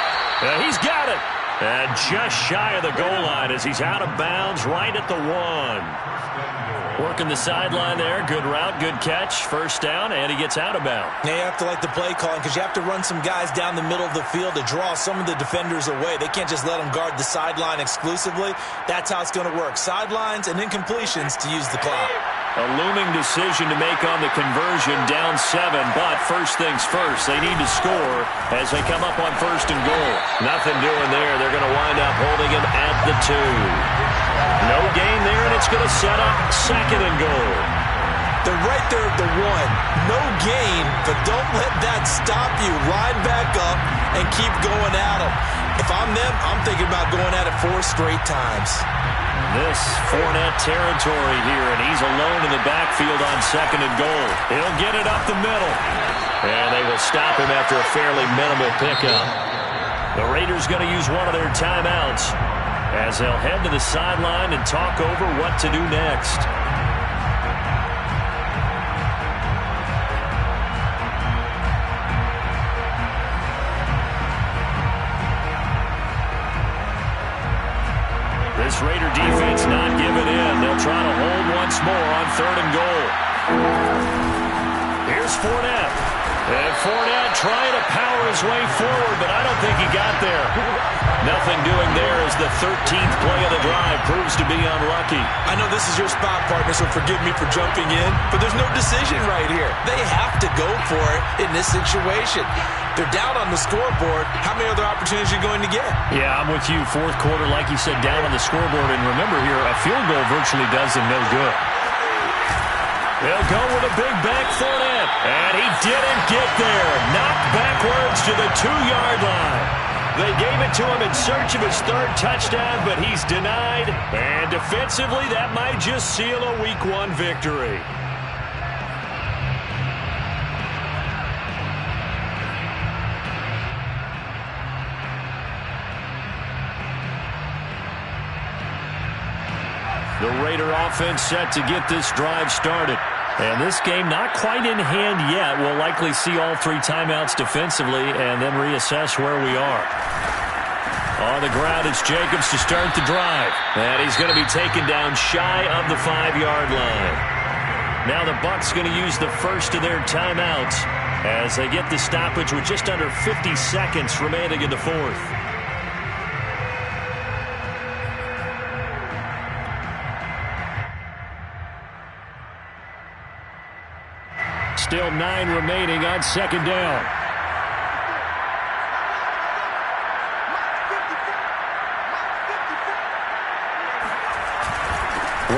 He's got it. And just shy of the goal line as he's out of bounds right at the 1. Working the sideline there. Good route, good catch. 1st down, and he gets out of bounds. Now you have to like the play calling because you have to run some guys down the middle of the field to draw some of the defenders away. They can't just let them guard the sideline exclusively. That's how it's going to work. Sidelines and incompletions to use the clock. A looming decision to make on the conversion, down 7, but first things first, they need to score as they come up on 1st and goal. Nothing doing there. They're going to wind up holding him at the 2. No gain there, and it's going to set up 2nd and goal. They're right there at the 1. No gain, but don't let that stop you. Line back up and keep going at them. If I'm them, I'm thinking about going at it 4 straight times. This Fournette territory here, and he's alone in the backfield on 2nd and goal. He'll get it up the middle. And they will stop him after a fairly minimal pickup. The Raiders going to use one of their timeouts as they'll head to the sideline and talk over what to do next. This Raider defense not giving in. They'll try to hold once more on 3rd and goal. Here's Fournette. And Fournette trying to power his way forward, but I don't think he got there. Nothing doing there as the 13th play of the drive proves to be unlucky. I know this is your spot, partner, so forgive me for jumping in, but there's no decision right here. They have to go for it in this situation. They're down on the scoreboard. How many other opportunities are you going to get? Yeah, I'm with you. Fourth quarter, like you said, down on the scoreboard. And remember here, a field goal virtually does them no good. They'll go with a big bank Fournette. And he didn't get there. Knocked backwards to the 2-yard line. They gave it to him in search of his third touchdown, but he's denied. And defensively, that might just seal a Week 1 victory. The Raider offense set to get this drive started. And this game not quite in hand yet. We'll likely see all 3 timeouts defensively and then reassess where we are. On the ground, it's Jacobs to start the drive. And he's going to be taken down shy of the 5-yard line. Now the Bucs going to use the first of their timeouts as they get the stoppage with just under 50 seconds remaining in the fourth. Still 9 remaining on second down.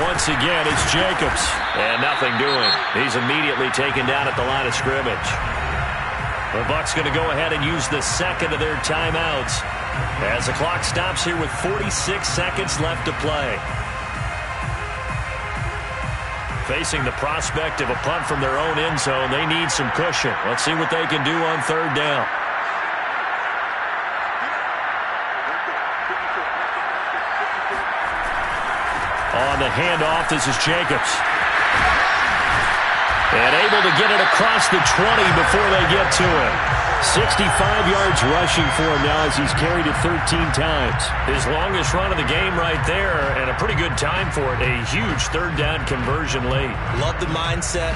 Once again, it's Jacobs. And nothing doing. He's immediately taken down at the line of scrimmage. The Bucs going to go ahead and use the second of their timeouts as the clock stops here with 46 seconds left to play. Facing the prospect of a punt from their own end zone, they need some cushion. Let's see what they can do on third down. On the handoff, this is Jacobs. And able to get it across the 20 before they get to it. 65 yards rushing for him now as he's carried it 13 times. His longest run of the game right there, and a pretty good time for it. A huge third down conversion late. Love the mindset.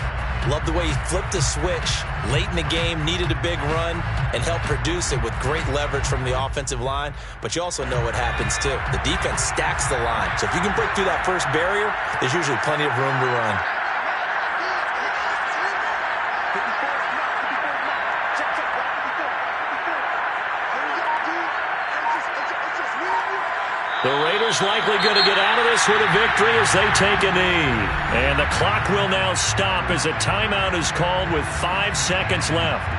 Love the way he flipped the switch late in the game, needed a big run, and helped produce it with great leverage from the offensive line. But you also know what happens, too. The defense stacks the line. So if you can break through that first barrier, there's usually plenty of room to run. The Raiders likely going to get out of this with a victory as they take a knee. And the clock will now stop as a timeout is called with 5 seconds left.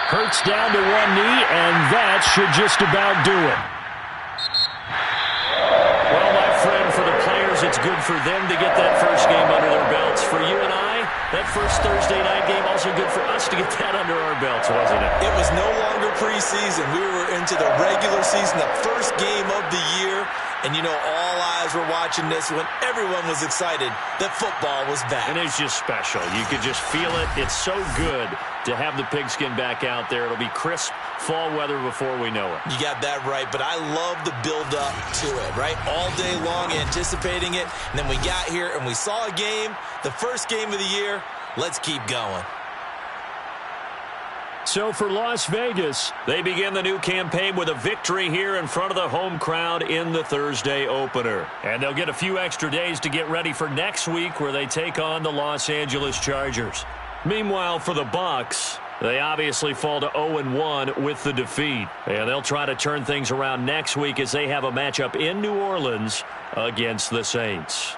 Hurts down to one knee, and that should just about do it. Well, my friend, for the players, it's good for them to get that first game under their belts. For you and I, that first Thursday night game, also good for us to get that under our belts, wasn't it? It was no longer preseason. We were into the regular season, the first game of the year. And, you know, all eyes were watching this when everyone was excited that football was back. And it's just special. You could just feel it. It's so good to have the pigskin back out there. It'll be crisp fall weather before we know it. You got that right, but I love the build-up to it, right? All day long anticipating it, and then we got here and we saw a game, the first game of the year. Let's keep going. So for Las Vegas, they begin the new campaign with a victory here in front of the home crowd in the Thursday opener. And they'll get a few extra days to get ready for next week where they take on the Los Angeles Chargers. Meanwhile, for the Bucs, they obviously fall to 0-1 with the defeat. And they'll try to turn things around next week as they have a matchup in New Orleans against the Saints.